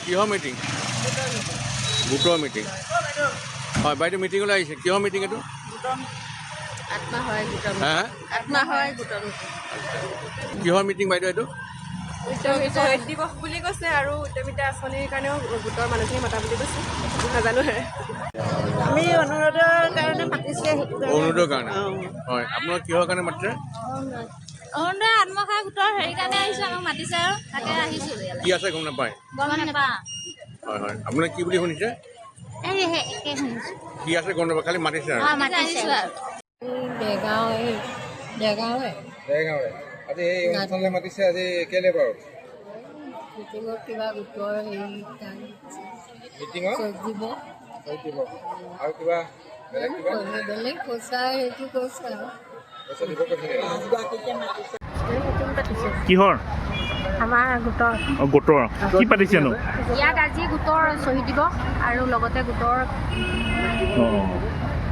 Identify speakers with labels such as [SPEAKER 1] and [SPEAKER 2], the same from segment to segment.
[SPEAKER 1] কিহৰ মিটিং? গোটৰ মিটিং। হয় বাইদেউ মিটিঙলৈ আহিছে। কিহৰ মিটিং এইটো? কিহৰ মিটিং বাইদেউ এইটো?
[SPEAKER 2] শহীদ দিৱস বুলি কৈছে আৰু উদ্যমিতা আঁচনিৰ কাৰণেও গোটৰ মানুহখিনি মতা বুলি কৈছে। নাজানো
[SPEAKER 3] আমি অনুৰোধৰ কাৰণে মাতিছে।
[SPEAKER 1] অনুৰোধৰ কাৰণে হয়। আপোনাক কিহৰ কাৰণে মাতিছে?
[SPEAKER 4] অৰুণোদয় আত্মসহায়ক গোটৰ হেৰি কাৰণে আহিছোঁ, আমাক মাতিছে আৰু তাকে আহিছোঁ।
[SPEAKER 1] কি আছে গম নাপায়?
[SPEAKER 4] গম নাপাওঁ।
[SPEAKER 1] হয় হয়। আপোনাক কি বুলি শুনিছে?
[SPEAKER 4] একে শুনিছোঁ।
[SPEAKER 1] কি আছে গম নাপায়, খালি মাতিছে আৰু।
[SPEAKER 4] আহিছোঁ আৰু
[SPEAKER 3] দেগাঁৱে
[SPEAKER 5] আজি এই অনুষ্ঠানলৈ মাতিছে, আজি কেলে বাৰু?
[SPEAKER 3] মিটিঙত কিবা গোটৰ হেৰি
[SPEAKER 5] মিটিঙত
[SPEAKER 3] দিব
[SPEAKER 5] আৰু কিবা বেলেগ কিবা
[SPEAKER 3] বেলেগ পইচা সেইটো কৈছে আৰু
[SPEAKER 5] পইচা দিব কৈছে।
[SPEAKER 6] কিহৰ?
[SPEAKER 3] আমাৰ গোটৰ
[SPEAKER 6] গোটৰ কি পাতিছেনো?
[SPEAKER 4] ইয়াত আজি গোটৰ শ্বহীদ দিৱস আৰু লগতে গোটৰ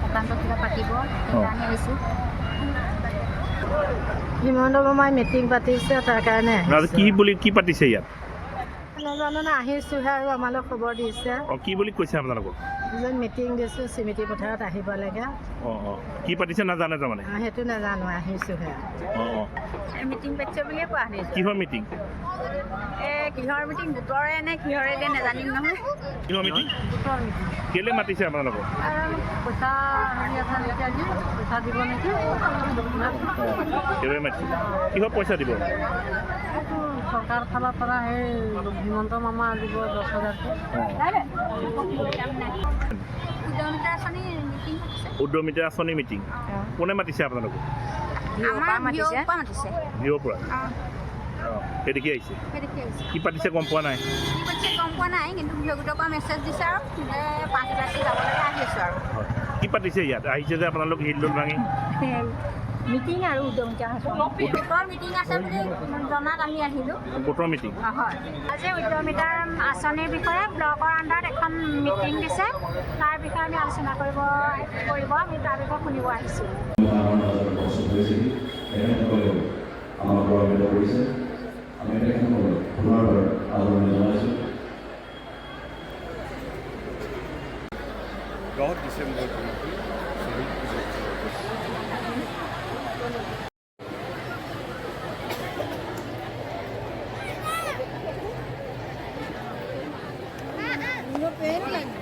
[SPEAKER 4] সকান্ত কিবা পাতিব, সেইকাৰণে আহিছোঁ।
[SPEAKER 3] হিমন্ত মামাই মিটিং পাতিছে, তাৰ কাৰণে
[SPEAKER 6] কি পাতিছে ইয়াত?
[SPEAKER 3] নাজানো না, আহিছোঁহে আৰু আমালৈ খবৰ দিছে।
[SPEAKER 6] কি বুলি কৈছে আপোনালোকক?
[SPEAKER 3] মিটিং দিছোঁ, চিমিটি পথাৰত আহিব লাগে।
[SPEAKER 6] কি পাতিছে নাজানে তাৰমানে?
[SPEAKER 3] সেইটো নাজানো, আহিছোঁহে।
[SPEAKER 4] মিটিং পাতিছে বুলিয়ে কোৱা শুনিছোঁ।
[SPEAKER 6] কিহৰ মিটিং?
[SPEAKER 4] কিহৰ মিটিং? গোটৰে নে কিহৰে নে নাজানিম নহয়।
[SPEAKER 6] কিহৰ মিটিং?
[SPEAKER 3] গোটৰ মিটিং
[SPEAKER 6] কেলে মাতিছে আপোনালোকক?
[SPEAKER 3] পইচা হেৰি আছে নেকি, আজি পইচা দিব নেকি?
[SPEAKER 6] কেলে মাতিছে? কিহৰ পইচা দিব?
[SPEAKER 3] চৰকাৰ ফালৰ পৰা সেই হিমন্ত মামা দিব 10,000কে।
[SPEAKER 6] উদ্যমিতা আঁচনি মিটিং কোনে মাতিছে আপোনালোকক? ভিঅ'ৰ পৰা সেইদেখি আহিছে। কি পাতিছে গম পোৱা নাই?
[SPEAKER 4] গম পোৱা নাই, কিন্তু গোটৰ পৰা মেছেজ দিছে আৰু 5,000 যাব লাগে, আহি আছোঁ আৰু।
[SPEAKER 6] কি পাতিছে ইয়াত? আহিছে যে আপোনালোক হিলডল ভাঙি
[SPEAKER 4] মিটিং আৰু উদ্যমিতা গোটৰ মিটিং আছে বুলি জনাত আমি আহিলোঁ।
[SPEAKER 6] গোটৰ মিটিং
[SPEAKER 4] হয়, আজি উদ্যমিতাৰ আঁচনিৰ বিষয়ে ব্লকৰ আণ্ডাৰত এখন মিটিং দিছে, তাৰ বিষয়ে আমি আলোচনা কৰিব আমি তাৰ বিষয়ে শুনিব আহিছোঁ।
[SPEAKER 1] ডিচেম্বৰ
[SPEAKER 3] পেন লাগে।